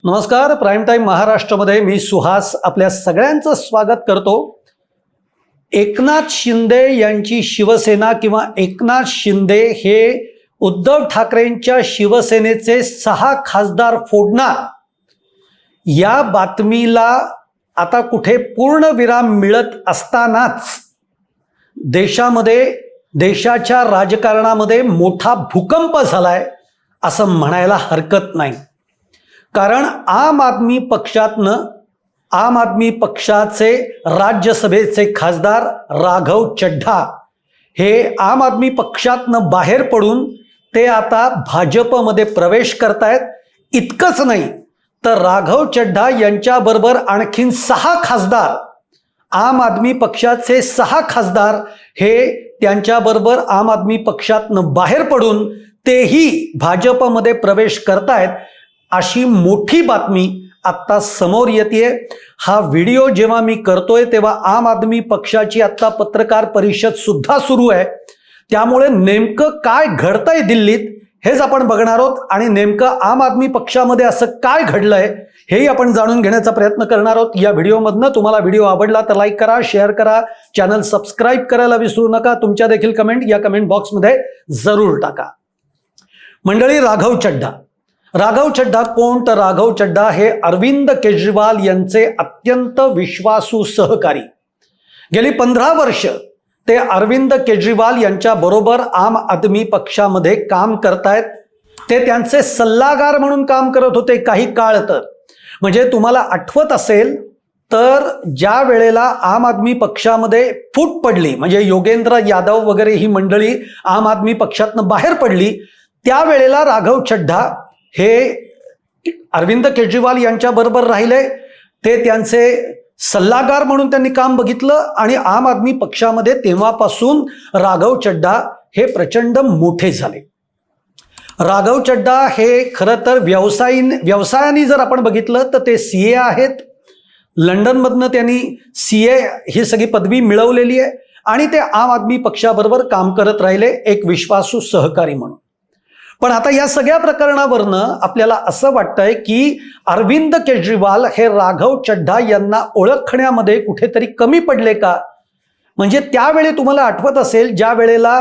नमस्कार. Prime time महाराष्ट्रामध्ये मी सुहास आपल्या सगळ्यांचं स्वागत करतो. एकनाथ शिंदे यांची शिवसेना किंवा एकनाथ शिंदे हे उद्धव ठाकरेंच्या शिवसेनेचे 6 खासदार फोडणार, या बातमीला आता कुठे पूर्णविराम मिळत असतानाच देशाच्या राजकारणामध्ये मोठा भूकंप झालाय असं म्हणायला हरकत नाही. कारण आम आदमी पक्षाचे राज्यसभेचे खासदार राघव चड्ढा हे आम आदमी पक्षातनं बाहेर पडून ते आता भाजपमध्ये प्रवेश करतायत. इतकंच नाही तर राघव चड्ढा यांच्याबरोबर आणखीन 6 खासदार, आम आदमी पक्षाचे 6 खासदार हे त्यांच्याबरोबर आम आदमी पक्षातनं बाहेर पडून तेही भाजपमध्ये प्रवेश करतायत अशी मोठी बातमी आत्ता समोर येते. हा व्हिडिओ जेव्हा मी करतोय तेव्हा आम आदमी पक्षाची आत्ता पत्रकार परिषद सुद्धा सुरू आहे. त्यामुळे नेमकं काय घडतंय दिल्लीत हेच आपण बघणार आहोत आणि नेमकं आम आदमी पक्षामध्ये असं काय घडलंय हेही आपण जाणून घेण्याचा प्रयत्न करणार आहोत या व्हिडिओमधनं. तुम्हाला व्हिडिओ आवडला तर लाईक करा, शेअर करा, चॅनल सबस्क्राईब करायला विसरू नका. तुमच्या देखील कमेंट या कमेंट बॉक्समध्ये जरूर टाका. मंडळी, राघव चड्ढा कोण? तर राघव चड्ढा हे अरविंद केजरीवाल यांचे अत्यंत विश्वासू सहकारी. गेली 15 वर्ष ते अरविंद केजरीवाल यांच्या बरोबर आम आदमी पक्षामध्ये काम करतायत. ते त्यांचे सल्लागार म्हणून काम करत होते काही काळ. तर म्हणजे तुम्हाला आठवत असेल तर ज्या वेळेला आम आदमी पक्षामध्ये फूट पडली, म्हणजे योगेंद्र यादव वगैरे ही मंडळी आम आदमी पक्षातनं बाहेर पडली, त्यावेळेला राघव चड्ढा हे अरविंद केजरीवाल यांच्या बरोबर राहिले. ते त्यांचे सल्लागार म्हणून त्यांनी काम बघितलं आणि आम आदमी पक्षामध्ये तेव्हापासून राघव चड्ढा हे प्रचंड मोठे झाले. राघव चड्ढा हे खरं तर व्यवसायाने जर आपण बघितलं तर ते CA आहेत. लंडनमधनं त्यांनी CA ही सगळी पदवी मिळवलेली आहे आणि ते आम आदमी पक्षाबरोबर काम करत राहिले एक विश्वासू सहकारी म्हणून. पण आता या सगळ्या प्रकरणावरनं आपल्याला असं वाटतंय की अरविंद केजरीवाल हे राघव चड्ढा यांना ओळखण्यामध्ये कुठेतरी कमी पडले का? म्हणजे त्यावेळी तुम्हाला आठवत असेल ज्या वेळेला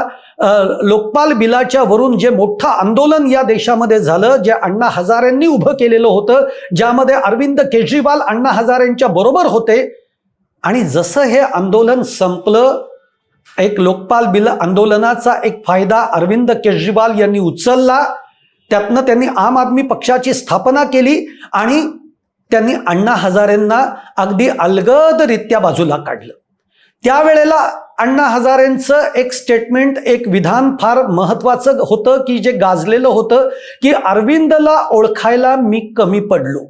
लोकपाल बिलाच्या वरून जे मोठं आंदोलन या देशामध्ये झालं, जे अण्णा हजारेंनी उभं केलेलं होतं, ज्यामध्ये अरविंद केजरीवाल अण्णा हजारेंच्या बरोबर होते. आणि जसं हे आंदोलन संपलं, एक लोकपाल बिल आंदोलनाचा एक फायदा अरविंद केजरीवाल यांनी उचलला. त्यातनं त्यांनी आम आदमी पक्षाची स्थापना केली आणि त्यांनी अण्णा हजारेंना अगदी अलगदरित्या बाजूला काढलं. त्यावेळेला अण्णा हजारेंचं एक स्टेटमेंट, एक विधान फार महत्वाचं होतं की जे गाजलेलं होतं की अरविंदला ओळखायला मी कमी पडलो.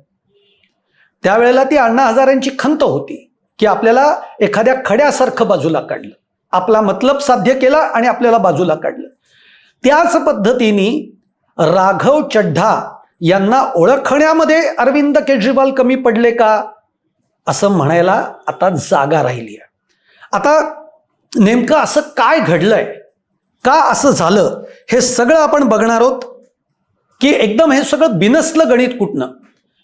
त्यावेळेला ती अण्णा हजारेंची खंत होती की आपल्याला एखाद्या खड्यासारखं बाजूला काढलं, आपला मतलब साध्य केला आणि आपल्याला बाजूला काढलं. त्याच पद्धतीने राघव चड्ढा यांना ओळखण्यामध्ये अरविंद केजरीवाल कमी पडले का असं म्हणायला आता जागा राहिली आहे. आता नेमकं असं काय घडलंय, का असं झालं, हे सगळं आपण बघणार आहोत. की एकदम हे सगळं बिनसलं गणित कुठनं?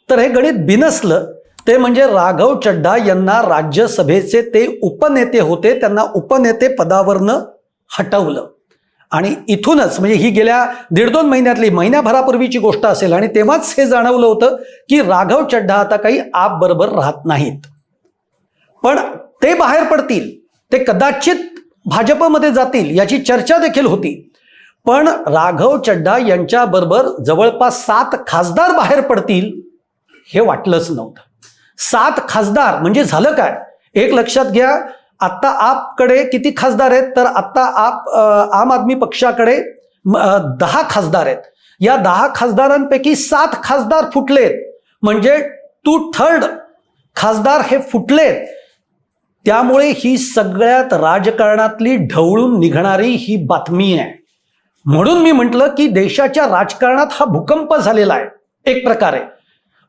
तर हे गणित बिनसलं ते म्हणजे राघव चड्ढा यांना राज्यसभेचे ते उपनेते होते, त्यांना उपनेते पदावरनं हटवलं. आणि इथूनच म्हणजे ही गेल्या 1.5-2 महिन्यातली, महिन्याभरापूर्वीची गोष्ट असेल आणि तेव्हाच हे जाणवलं होतं की राघव चड्ढा आता काही आप बरोबर राहत नाहीत. पण ते बाहेर पडतील, ते कदाचित भाजपमध्ये जातील याची चर्चा देखील होती. पण राघव चड्ढा यांच्याबरोबर जवळपास 7 खासदार बाहेर पडतील हे वाटलंच नव्हतं. 7 खासदार म्हणजे झालं काय? एक लक्षात घ्या, आत्ता आपकडे किती खासदार आहेत? तर आत्ता आम आदमी पक्षाकडे 10 खासदार आहेत. या 10 खासदारांपैकी 7 खासदार फुटलेत, म्हणजे 2/3 खासदार हे फुटलेत. त्यामुळे ही सगळ्यात राजकारणातली ढवळून निघणारी ही बातमी आहे. म्हणून मी म्हटलं की देशाच्या राजकारणात हा भूकंप झालेला आहे एक प्रकारे.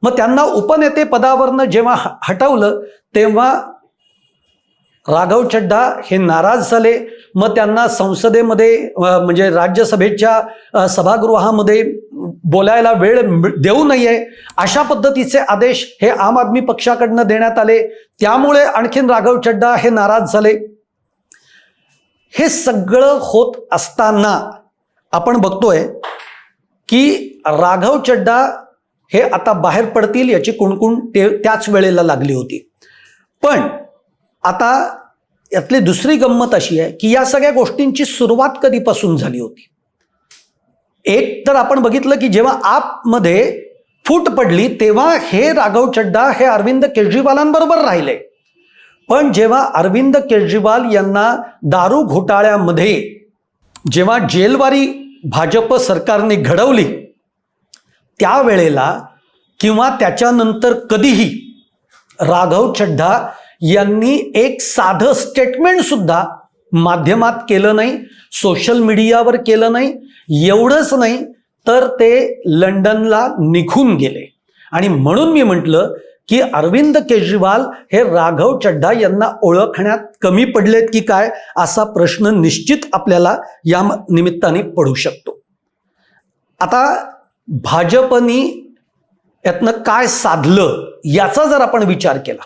मग त्यांना उपनेते पदावरनं जेव्हा हटवलं तेव्हा राघव चड्ढा हे नाराज झाले. मग त्यांना संसदेमध्ये म्हणजे राज्यसभेच्या सभागृहामध्ये बोलायला वेळ देऊ नये अशा पद्धतीचे आदेश हे आम आदमी पक्षाकडनं देण्यात आले. त्यामुळे आणखीन राघव चड्डा हे नाराज झाले. हे सगळं होत असताना आपण बघतोय की राघव चड्डा हे आता बाहेर पडतील याची कुणकुण त्याच वेळेला लागली होती. पण आता यातली दुसरी गंमत अशी आहे की या सगळ्या गोष्टींची सुरुवात कधीपासून झाली होती. एक तर आपण बघितलं की जेव्हा आपमध्ये फूट पडली तेव्हा हे राघव चड्डा हे अरविंद केजरीवालांबरोबर राहिले. पण जेव्हा अरविंद केजरीवाल यांना दारू घोटाळ्यामध्ये जेव्हा जेलवारी भाजप सरकारने घडवली त्यावेळेला किंवा त्याच्यानंतर कधीही राघव चड्डा यांनी एक साधं स्टेटमेंट सुद्धा माध्यमात केलं नाही, सोशल मीडियावर केलं नाही. एवढंच नाही तर ते लंडनला निघून गेले. आणि म्हणून मी म्हटलं की अरविंद केजरीवाल हे राघव चड्डा यांना ओळखण्यात कमी पडलेत की काय असा प्रश्न निश्चित आपल्याला या निमित्ताने पडू शकतो. आता भाजपनी यातनं काय साधलं याचा जर आपण विचार केला,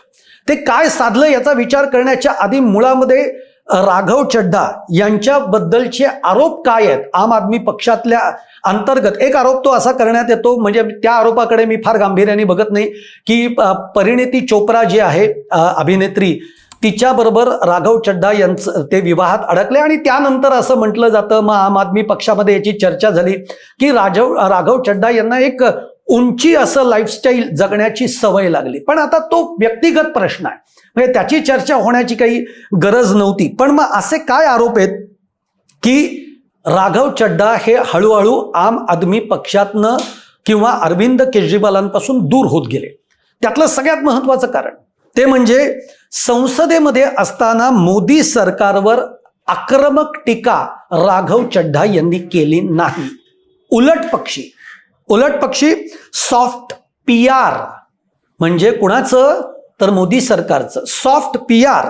ते काय साधलं याचा विचार करण्याच्या आधी मुळामध्ये राघव चड्डा यांच्याबद्दलचे आरोप काय आहेत आम आदमी पक्षातल्या अंतर्गत. एक आरोप तो असा करण्यात येतो, म्हणजे त्या आरोपाकडे मी फार गांभीर्याने बघत नाही, की परिणीती चोप्रा जी आहे अभिनेत्री तिच्याबरोबर राघव चड्डा यांचं ते विवाहात अडकले. आणि त्यानंतर असं म्हटलं जातं, मग आम आदमी पक्षामध्ये याची चर्चा झाली की राघव चड्डा यांना एक उंची असं लाईफस्टाईल जगण्याची सवय लागली. पण आता तो व्यक्तिगत प्रश्न आहे, म्हणजे त्याची चर्चा होण्याची काही गरज नव्हती. पण मग असे काय आरोप आहेत की राघव चड्डा हे हळूहळू आम आदमी पक्षातनं किंवा अरविंद केजरीवालांपासून दूर होत गेले. त्यातलं सगळ्यात महत्त्वाचं कारण ते म्हणजे संसदेमध्ये असताना मोदी सरकारवर आक्रमक टीका राघव चड्डा यांनी केली नाही. उलट पक्षी सॉफ्ट PR म्हणजे कुणाचं तर मोदी सरकारचं सॉफ्ट PR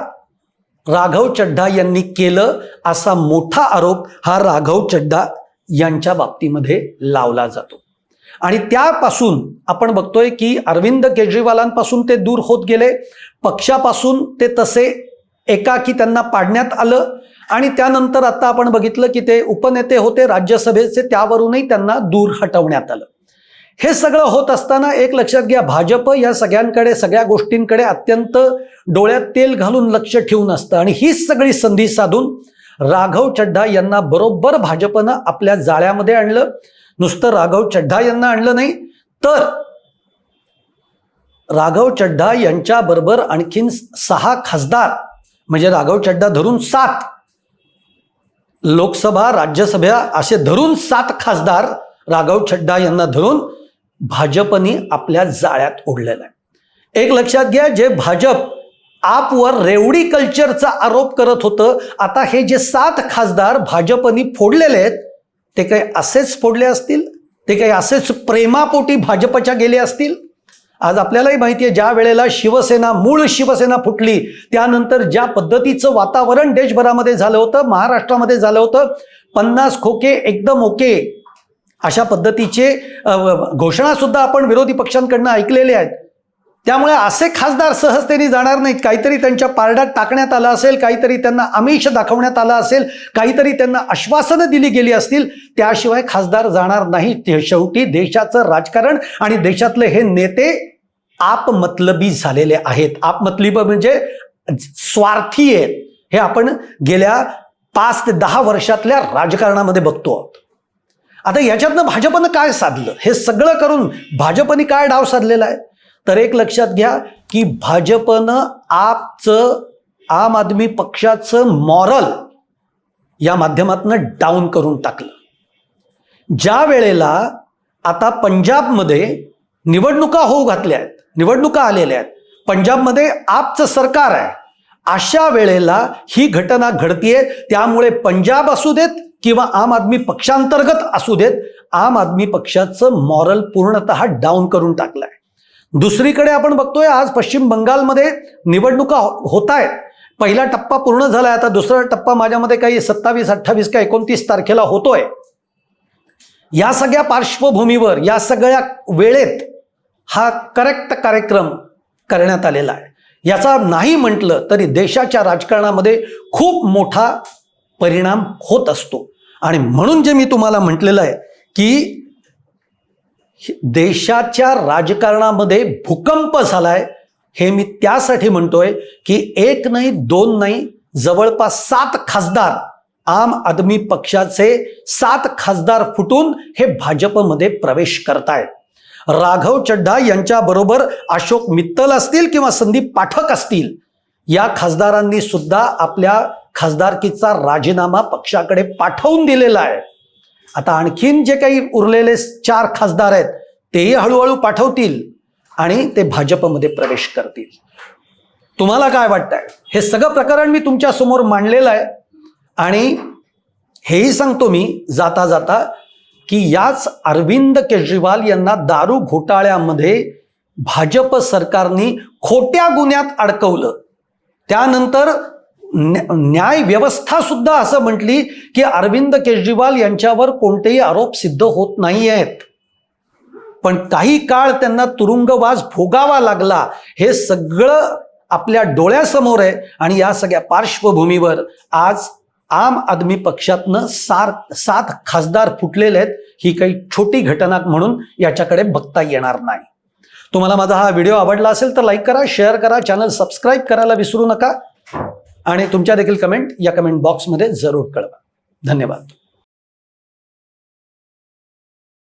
राघव चड्डा यांनी केलं असा मोठा आरोप हा राघव चड्डा यांच्या बाबतीमध्ये लावला जातो. आणि त्यापासून आपण बघतोय की अरविंद केजरीवालांपासून ते दूर होत गेले, पक्षापासून ते तसे एकाकी त्यांना पाडण्यात आलं. आणि त्यानंतर आता आपण बघितलं की ते उपनेते होते राज्यसभेचे, त्यावरूनही त्यांना दूर हटवण्यात आलं. हे सगळं होत असताना एक लक्षात घ्या, भाजप या सगळ्यांकडे सगळ्या गोष्टींकडे अत्यंत डोळ्यात तेल घालून लक्ष ठेवून असतं. आणि हीच सगळी संधी साधून राघव चड्डा यांना बरोबर भाजपनं आपल्या जाळ्यामध्ये आणलं. नुसतं राघव चड्डा यांना आणलं नाही तर राघव चड्डा यांच्याबरोबर आणखीन 6 खासदार, म्हणजे राघव चड्डा धरून 7 लोकसभा राज्यसभा असे धरून 7 खासदार राघव चड्डा यांना धरून भाजपनी आपल्या जाळ्यात ओढलेला आहे. एक लक्षात घ्या, जे भाजप आपवर रेवडी कल्चरचा आरोप करत होतं, आता हे जे 7 खासदार भाजपनी फोडलेले आहेत ते काही असेच फोडले असतील, ते काही असेच प्रेमापोटी भाजपच्या गेले असतील. आज आपल्यालाही माहिती आहे, ज्या वेळेला मूळ शिवसेना फुटली त्यानंतर ज्या पद्धतीचं वातावरण देशभरामध्ये झालं होतं, महाराष्ट्रामध्ये झालं होतं, 50 खोके एकदम ओके अशा पद्धतीचे घोषणा सुद्धा आपण विरोधी पक्षांकडनं ऐकलेले आहेत. त्यामुळे असे खासदार सहजतेने जाणार नाहीत. काहीतरी त्यांच्या पारड्यात टाकण्यात आलं असेल, काहीतरी त्यांना आमिष दाखवण्यात आलं असेल, काहीतरी त्यांना आश्वासनं दिली गेली असतील, त्याशिवाय खासदार जाणार नाहीत. शेवटी देशाचं राजकारण आणि देशातले हे नेते आपमतलबी झालेले आहेत. आपमतलबी म्हणजे स्वार्थी आहेत. हे आपण गेल्या 5 ते 10 वर्षातल्या राजकारणामध्ये बघतो आहोत. आता याच्यातनं भाजपनं काय साधलं, हे सगळं करून भाजपने काय डाव साधलेला आहे तर एक लक्षात घ्या की भाजपनं आम आदमी पक्षाचं मॉरल या माध्यमातून डाऊन करून टाकलं. ज्या वेळेला आता पंजाबमध्ये निवडणुका होऊ घातल्या आहेत, निवडणुका आलेल्या आहेत, पंजाबमध्ये आपचं सरकार आहे, अशा वेळेला ही घटना घडतीये. त्यामुळे पंजाब असू देत किंवा आम आदमी पक्षांतर्गत असू देत, आम आदमी पक्षाचं मॉरल पूर्णतः डाऊन करून टाकलंय. दुसरीकडे आपण बघतोय आज पश्चिम बंगालमध्ये निवडणुका होत आहेत. पहिला टप्पा पूर्ण झालाय, आता दुसरा टप्पा माझ्यामध्ये काही 27, 28 का 29 तारखेला होतोय. या सगळ्या पार्श्वभूमीवर या सगळ्या वेळेत हा करेक्ट कार्यक्रम करण्यात आलेला आहे. याचा नाही म्हटलं तरी देशाच्या राजकारणामध्ये खूप मोठा परिणाम होत असतो. आणि म्हणून जे मी तुम्हाला म्हटलेलं आहे की देशाच्या राजकारणामध्ये भूकंप झालाय, हे मी त्यासाठी म्हणतोय की 1 नाही 2 नाही, जवळपास 7 खासदार, आम आदमी पक्षाचे 7 खासदार फुटून हे भाजपमध्ये प्रवेश करतायत. राघव चड्ढा यांच्याबरोबर अशोक मित्तल असतील किंवा संदीप पाठक असतील, या खासदारांनी सुद्धा आपल्या खासदारकीचा राजीनामा पक्षाकडे पाठवून दिलेला आहे. आता आणखीन जे काही उरलेले 4 खासदार आहेत तेही हळूहळू पाठवतील आणि ते भाजपमध्ये प्रवेश करतील. तुम्हाला काय वाटतंय? हे सगळं प्रकरण मी तुमच्या समोर मांडलेलं आहे. आणि हेही सांगतो मी जाता जाता की याच अरविंद केजरीवाल यांना दारू घोटाळ्यामध्ये भाजप सरकारने खोट्या गुन्ह्यात अडकवलं. त्यानंतर न्याय व्यवस्था सुद्धा असं म्हटली की अरविंद केजरीवाल यांच्यावर कोणतेही आरोप सिद्ध होत नाही आहेत, पण काही काळ त्यांना तुरुंगवास भोगावा लागला. हे सगळं आपल्या डोळ्यासमोर आहे. आणि या सगळ्या पार्श्वभूमीवर आज आम आदमी पक्षातनं 7 खासदार फुटलेले आहेत. ही काही छोटी घटना म्हणून याच्याकडे बघता येणार नाही. तुम्हाला माझा हा व्हिडिओ आवडला असेल तर लाईक करा, शेअर करा, चॅनल सबस्क्राईब करायला विसरू नका आणि तुमच्या देखील कमेंट या कमेंट बॉक्समध्ये जरूर कळवा. धन्यवाद.